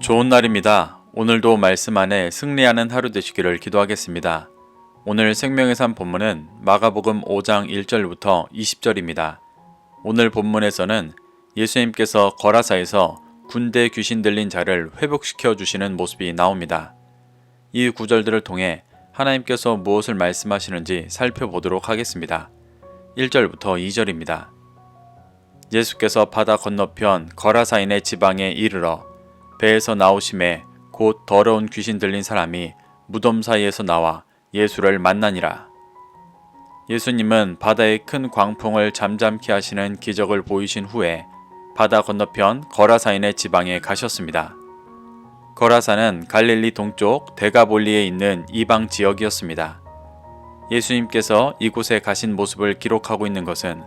좋은 날입니다. 오늘도 말씀 안에 승리하는 하루 되시기를 기도하겠습니다. 오늘 생명의 산 본문은 마가복음 5장 1절부터 20절입니다. 오늘 본문에서는 예수님께서 거라사에서 군대 귀신 들린 자를 회복시켜 주시는 모습이 나옵니다. 이 구절들을 통해 하나님께서 무엇을 말씀하시는지 살펴보도록 하겠습니다. 1절부터 2절입니다. 예수께서 바다 건너편 거라사인의 지방에 이르러 배에서 나오심에 곧 더러운 귀신 들린 사람이 무덤 사이에서 나와 예수를 만나니라. 예수님은 바다의 큰 광풍을 잠잠케 하시는 기적을 보이신 후에 바다 건너편 거라사인의 지방에 가셨습니다. 거라사는 갈릴리 동쪽 데가볼리에 있는 이방 지역이었습니다. 예수님께서 이곳에 가신 모습을 기록하고 있는 것은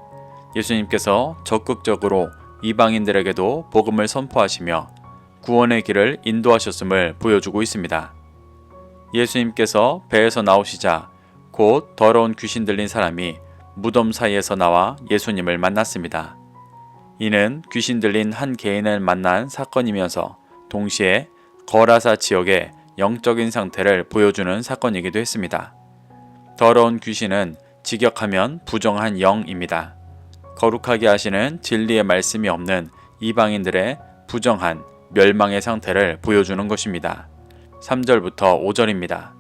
예수님께서 적극적으로 이방인들에게도 복음을 선포하시며 구원의 길을 인도하셨음을 보여주고 있습니다. 예수님께서 배에서 나오시자 곧 더러운 귀신 들린 사람이 무덤 사이에서 나와 예수님을 만났습니다. 이는 귀신 들린 한 개인을 만난 사건이면서 동시에 거라사 지역의 영적인 상태를 보여주는 사건이기도 했습니다. 더러운 귀신은 직역하면 부정한 영입니다. 거룩하게 하시는 진리의 말씀이 없는 이방인들의 부정한 멸망의 상태를 보여주는 것입니다. 3절부터 5절입니다.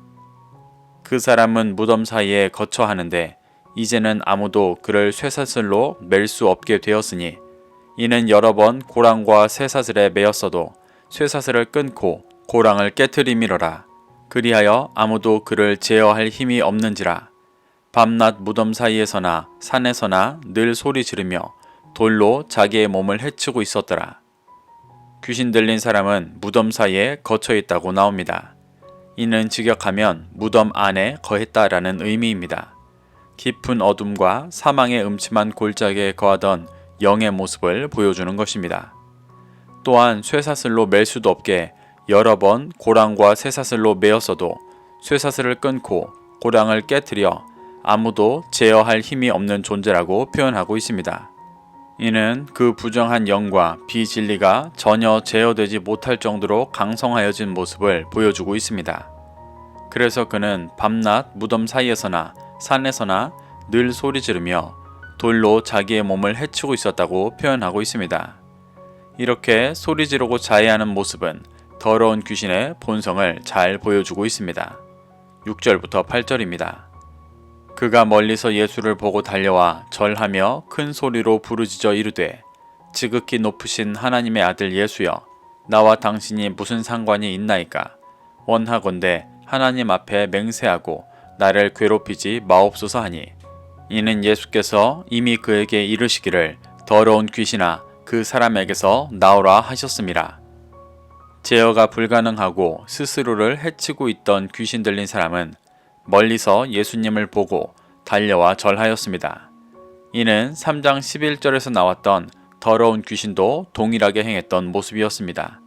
그 사람은 무덤 사이에 거처 하는데 이제는 아무도 그를 쇠사슬로 맬 수 없게 되었으니 이는 여러 번 고랑과 쇠사슬에 매였어도 쇠사슬을 끊고 고랑을 깨트리미러라. 그리하여 아무도 그를 제어할 힘이 없는지라. 밤낮 무덤 사이에서나 산에서나 늘 소리 지르며 돌로 자기의 몸을 해치고 있었더라. 귀신 들린 사람은 무덤 사이에 거쳐 있다고 나옵니다. 이는 직역하면 무덤 안에 거했다라는 의미입니다. 깊은 어둠과 사망의 음침한 골짜기에 거하던 영의 모습을 보여주는 것입니다. 또한 쇠사슬로 맬 수도 없게 여러 번 고랑과 쇠사슬로 매었어도 쇠사슬을 끊고 고랑을 깨트려 아무도 제어할 힘이 없는 존재라고 표현하고 있습니다. 이는 그 부정한 영과 비진리가 전혀 제어되지 못할 정도로 강성하여진 모습을 보여주고 있습니다. 그래서 그는 밤낮 무덤 사이에서나 산에서나 늘 소리 지르며 돌로 자기의 몸을 해치고 있었다고 표현하고 있습니다. 이렇게 소리 지르고 자해하는 모습은 더러운 귀신의 본성을 잘 보여주고 있습니다. 6절부터 8절입니다. 그가 멀리서 예수를 보고 달려와 절하며 큰 소리로 부르짖어 이르되 지극히 높으신 하나님의 아들 예수여 나와 당신이 무슨 상관이 있나이까. 원하건대 하나님 앞에 맹세하고 나를 괴롭히지 마옵소서 하니 이는 예수께서 이미 그에게 이르시기를 더러운 귀신아 그 사람에게서 나오라 하셨음이라. 제어가 불가능하고 스스로를 해치고 있던 귀신 들린 사람은 멀리서 예수님을 보고 달려와 절하였습니다. 이는 3장 11절에서 나왔던 더러운 귀신도 동일하게 행했던 모습이었습니다.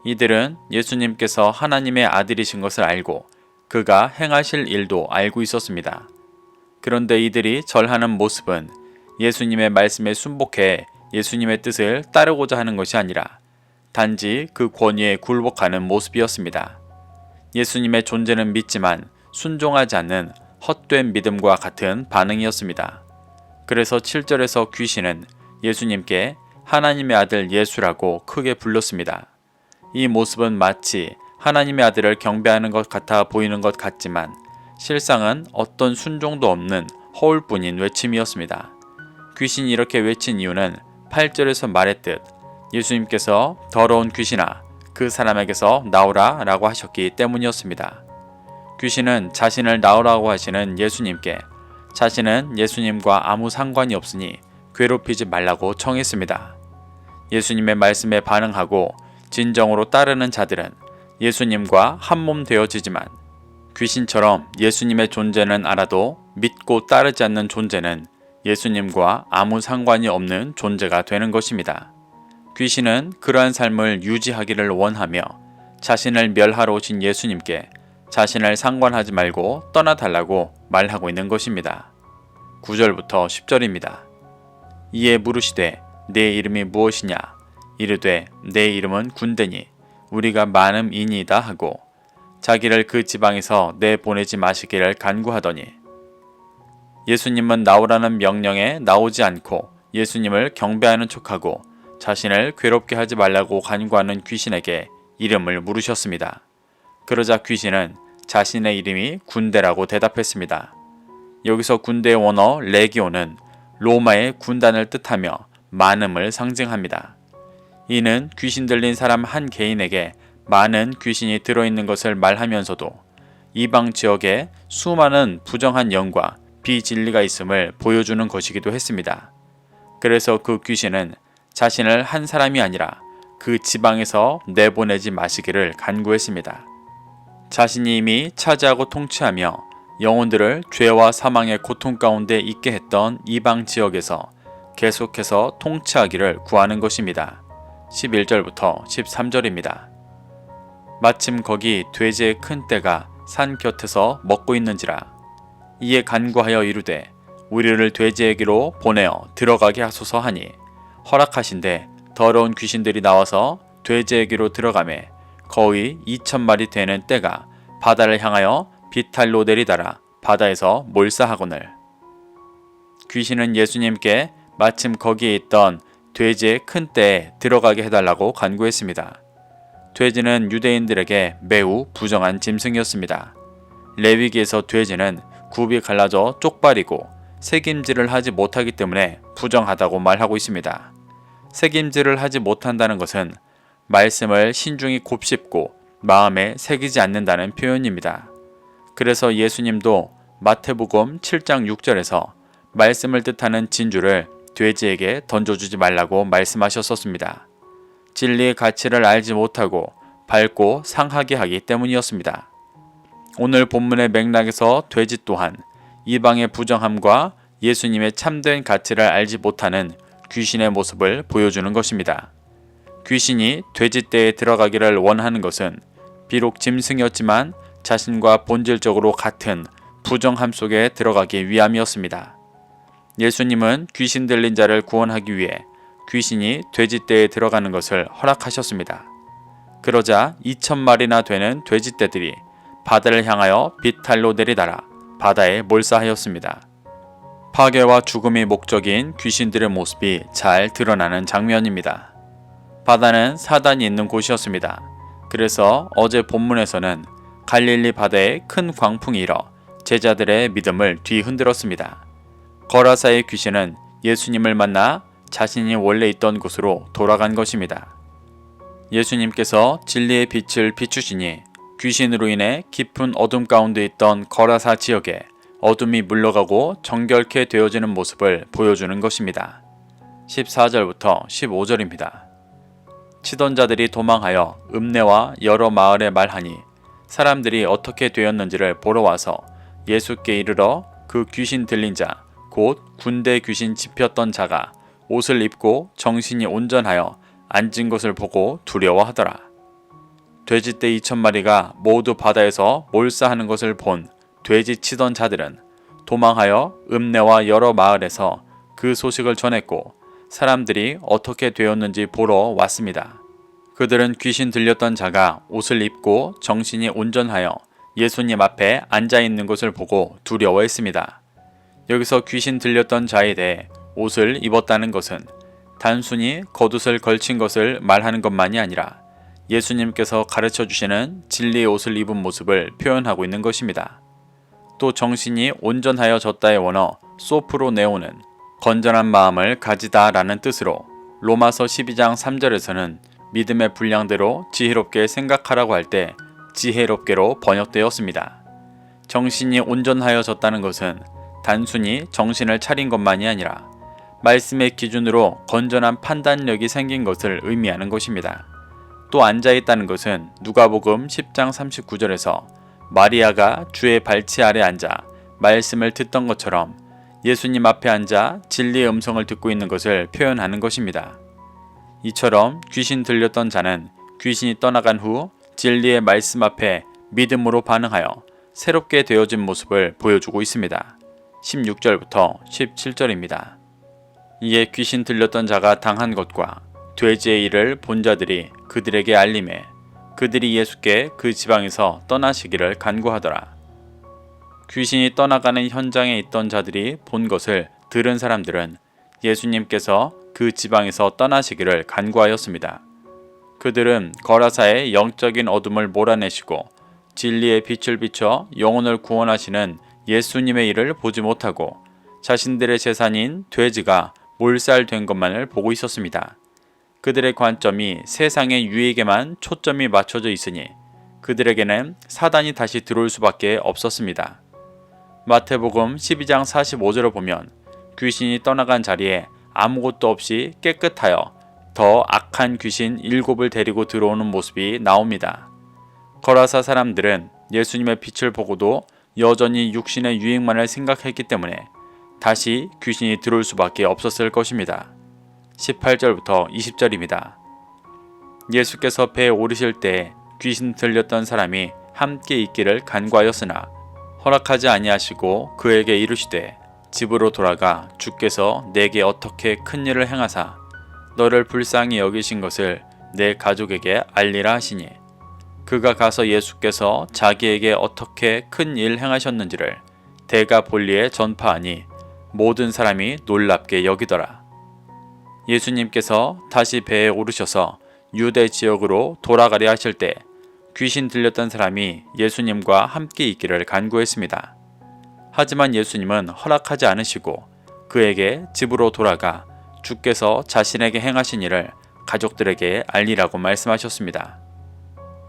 이들은 예수님께서 하나님의 아들이신 것을 알고 그가 행하실 일도 알고 있었습니다. 그런데 이들이 절하는 모습은 예수님의 말씀에 순복해 예수님의 뜻을 따르고자 하는 것이 아니라 단지 그 권위에 굴복하는 모습이었습니다. 예수님의 존재는 믿지만 순종하지 않는 헛된 믿음과 같은 반응이었습니다. 그래서 7절에서 귀신은 예수님께 하나님의 아들 예수라고 크게 불렀습니다. 이 모습은 마치 하나님의 아들을 경배하는 것 같아 보이는 것 같지만 실상은 어떤 순종도 없는 허울뿐인 외침이었습니다. 귀신이 이렇게 외친 이유는 8절에서 말했듯 예수님께서 더러운 귀신아 그 사람에게서 나오라 라고 하셨기 때문이었습니다. 귀신은 자신을 나오라고 하시는 예수님께 자신은 예수님과 아무 상관이 없으니 괴롭히지 말라고 청했습니다. 예수님의 말씀에 반응하고 진정으로 따르는 자들은 예수님과 한몸 되어지지만 귀신처럼 예수님의 존재는 알아도 믿고 따르지 않는 존재는 예수님과 아무 상관이 없는 존재가 되는 것입니다. 귀신은 그러한 삶을 유지하기를 원하며 자신을 멸하러 오신 예수님께 자신을 상관하지 말고 떠나달라고 말하고 있는 것입니다. 9절부터 10절입니다. 이에 물으시되 내 이름이 무엇이냐? 이르되 내 이름은 군대니 우리가 많음이니이다 하고 자기를 그 지방에서 내보내지 마시기를 간구하더니 예수님은 나오라는 명령에 나오지 않고 예수님을 경배하는 척하고 자신을 괴롭게 하지 말라고 간구하는 귀신에게 이름을 물으셨습니다. 그러자 귀신은 자신의 이름이 군대라고 대답했습니다. 여기서 군대의 원어 레기온은 로마의 군단을 뜻하며 많음을 상징합니다. 이는 귀신 들린 사람 한 개인에게 많은 귀신이 들어있는 것을 말하면서도 이방 지역에 수많은 부정한 영과 비진리가 있음을 보여주는 것이기도 했습니다. 그래서 그 귀신은 자신을 한 사람이 아니라 그 지방에서 내보내지 마시기를 간구했습니다. 자신이 이미 차지하고 통치하며 영혼들을 죄와 사망의 고통 가운데 있게 했던 이방 지역에서 계속해서 통치하기를 구하는 것입니다. 11절부터 13절입니다. 마침 거기 돼지의 큰 떼가 산 곁에서 먹고 있는지라. 이에 간구하여 이르되 우리를 돼지에게로 보내어 들어가게 하소서 하니 허락하신대 더러운 귀신들이 나와서 돼지에게로 들어가매 거의 2,000마리 되는 떼가 바다를 향하여 비탈로 내리달아 바다에서 몰사하거늘. 귀신은 예수님께 마침 거기에 있던 돼지의 큰 떼에 들어가게 해달라고 간구했습니다. 돼지는 유대인들에게 매우 부정한 짐승이었습니다. 레위기에서 돼지는 굽이 갈라져 쪽발이고 새김질을 하지 못하기 때문에 부정하다고 말하고 있습니다. 새김질을 하지 못한다는 것은 말씀을 신중히 곱씹고 마음에 새기지 않는다는 표현입니다. 그래서 예수님도 마태복음 7장 6절에서 말씀을 뜻하는 진주를 돼지에게 던져주지 말라고 말씀하셨었습니다. 진리의 가치를 알지 못하고 밟고 상하게 하기 때문이었습니다. 오늘 본문의 맥락에서 돼지 또한 이방의 부정함과 예수님의 참된 가치를 알지 못하는 귀신의 모습을 보여주는 것입니다. 귀신이 돼지떼에 들어가기를 원하는 것은 비록 짐승이었지만 자신과 본질적으로 같은 부정함 속에 들어가기 위함이었습니다. 예수님은 귀신 들린 자를 구원하기 위해 귀신이 돼지떼에 들어가는 것을 허락하셨습니다. 그러자 2,000마리나 되는 돼지떼들이 바다를 향하여 비탈로 내리달아 바다에 몰사하였습니다. 파괴와 죽음이 목적인 귀신들의 모습이 잘 드러나는 장면입니다. 바다는 사단이 있는 곳이었습니다. 그래서 어제 본문에서는 갈릴리 바다에 큰 광풍이 일어 제자들의 믿음을 뒤흔들었습니다. 거라사의 귀신은 예수님을 만나 자신이 원래 있던 곳으로 돌아간 것입니다. 예수님께서 진리의 빛을 비추시니 귀신으로 인해 깊은 어둠 가운데 있던 거라사 지역에 어둠이 물러가고 정결케 되어지는 모습을 보여주는 것입니다. 14절부터 15절입니다. 치던 자들이 도망하여 읍내와 여러 마을에 말하니 사람들이 어떻게 되었는지를 보러 와서 예수께 이르러 그 귀신 들린 자 곧 군대 귀신 집혔던 자가 옷을 입고 정신이 온전하여 앉은 것을 보고 두려워하더라. 돼지떼 2,000마리가 모두 바다에서 몰사하는 것을 본 돼지 치던 자들은 도망하여 읍내와 여러 마을에서 그 소식을 전했고 사람들이 어떻게 되었는지 보러 왔습니다. 그들은 귀신 들렸던 자가 옷을 입고 정신이 온전하여 예수님 앞에 앉아 있는 것을 보고 두려워했습니다. 여기서 귀신 들렸던 자에 대해 옷을 입었다는 것은 단순히 겉옷을 걸친 것을 말하는 것만이 아니라 예수님께서 가르쳐 주시는 진리의 옷을 입은 모습을 표현하고 있는 것입니다. 또 정신이 온전하여 졌다의 원어 소프로네오는 건전한 마음을 가지다 라는 뜻으로 로마서 12장 3절에서는 믿음의 분량대로 지혜롭게 생각하라고 할 때 지혜롭게로 번역되었습니다. 정신이 온전하여졌다는 것은 단순히 정신을 차린 것만이 아니라 말씀의 기준으로 건전한 판단력이 생긴 것을 의미하는 것입니다. 또 앉아있다는 것은 누가복음 10장 39절에서 마리아가 주의 발치 아래 앉아 말씀을 듣던 것처럼 예수님 앞에 앉아 진리의 음성을 듣고 있는 것을 표현하는 것입니다. 이처럼 귀신 들렸던 자는 귀신이 떠나간 후 진리의 말씀 앞에 믿음으로 반응하여 새롭게 되어진 모습을 보여주고 있습니다. 16절부터 17절입니다. 이에 귀신 들렸던 자가 당한 것과 돼지의 일을 본 자들이 그들에게 알림해 그들이 예수께 그 지방에서 떠나시기를 간구하더라. 귀신이 떠나가는 현장에 있던 자들이 본 것을 들은 사람들은 예수님께서 그 지방에서 떠나시기를 간구하였습니다. 그들은 거라사의 영적인 어둠을 몰아내시고 진리의 빛을 비춰 영혼을 구원하시는 예수님의 일을 보지 못하고 자신들의 재산인 돼지가 몰살된 것만을 보고 있었습니다. 그들의 관점이 세상의 유익에만 초점이 맞춰져 있으니 그들에게는 사단이 다시 들어올 수밖에 없었습니다. 마태복음 12장 45절을 보면 귀신이 떠나간 자리에 아무것도 없이 깨끗하여 더 악한 귀신 7을 데리고 들어오는 모습이 나옵니다. 거라사 사람들은 예수님의 빛을 보고도 여전히 육신의 유익만을 생각했기 때문에 다시 귀신이 들어올 수밖에 없었을 것입니다. 18절부터 20절입니다. 예수께서 배에 오르실 때 귀신 들렸던 사람이 함께 있기를 간구하였으나 허락하지 아니하시고 그에게 이르시되 집으로 돌아가 주께서 내게 어떻게 큰 일을 행하사 너를 불쌍히 여기신 것을 내 가족에게 알리라 하시니 그가 가서 예수께서 자기에게 어떻게 큰 일 행하셨는지를 대가 볼리에 전파하니 모든 사람이 놀랍게 여기더라. 예수님께서 다시 배에 오르셔서 유대 지역으로 돌아가려 하실 때 귀신 들렸던 사람이 예수님과 함께 있기를 간구했습니다. 하지만 예수님은 허락하지 않으시고 그에게 집으로 돌아가 주께서 자신에게 행하신 일을 가족들에게 알리라고 말씀하셨습니다.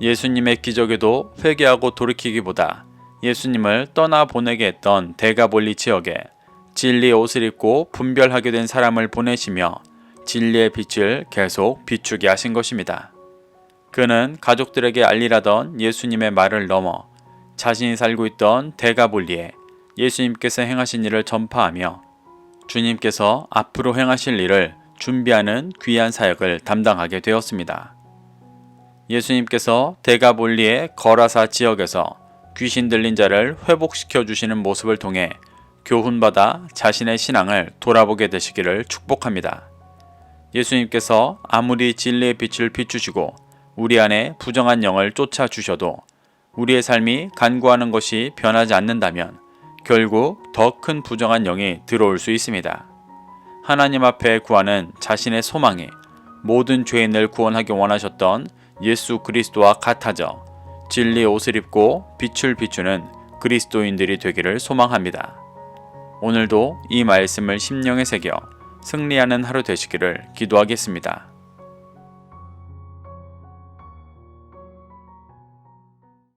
예수님의 기적에도 회개하고 돌이키기보다 예수님을 떠나보내게 했던 데가볼리 지역에 진리의 옷을 입고 분별하게 된 사람을 보내시며 진리의 빛을 계속 비추게 하신 것입니다. 그는 가족들에게 알리라던 예수님의 말을 넘어 자신이 살고 있던 데가볼리에 예수님께서 행하신 일을 전파하며 주님께서 앞으로 행하실 일을 준비하는 귀한 사역을 담당하게 되었습니다. 예수님께서 데가볼리의 거라사 지역에서 귀신 들린 자를 회복시켜 주시는 모습을 통해 교훈받아 자신의 신앙을 돌아보게 되시기를 축복합니다. 예수님께서 아무리 진리의 빛을 비추시고 우리 안에 부정한 영을 쫓아주셔도 우리의 삶이 간구하는 것이 변하지 않는다면 결국 더 큰 부정한 영이 들어올 수 있습니다. 하나님 앞에 구하는 자신의 소망이 모든 죄인을 구원하기 원하셨던 예수 그리스도와 같아져 진리의 옷을 입고 빛을 비추는 그리스도인들이 되기를 소망합니다. 오늘도 이 말씀을 심령에 새겨 승리하는 하루 되시기를 기도하겠습니다.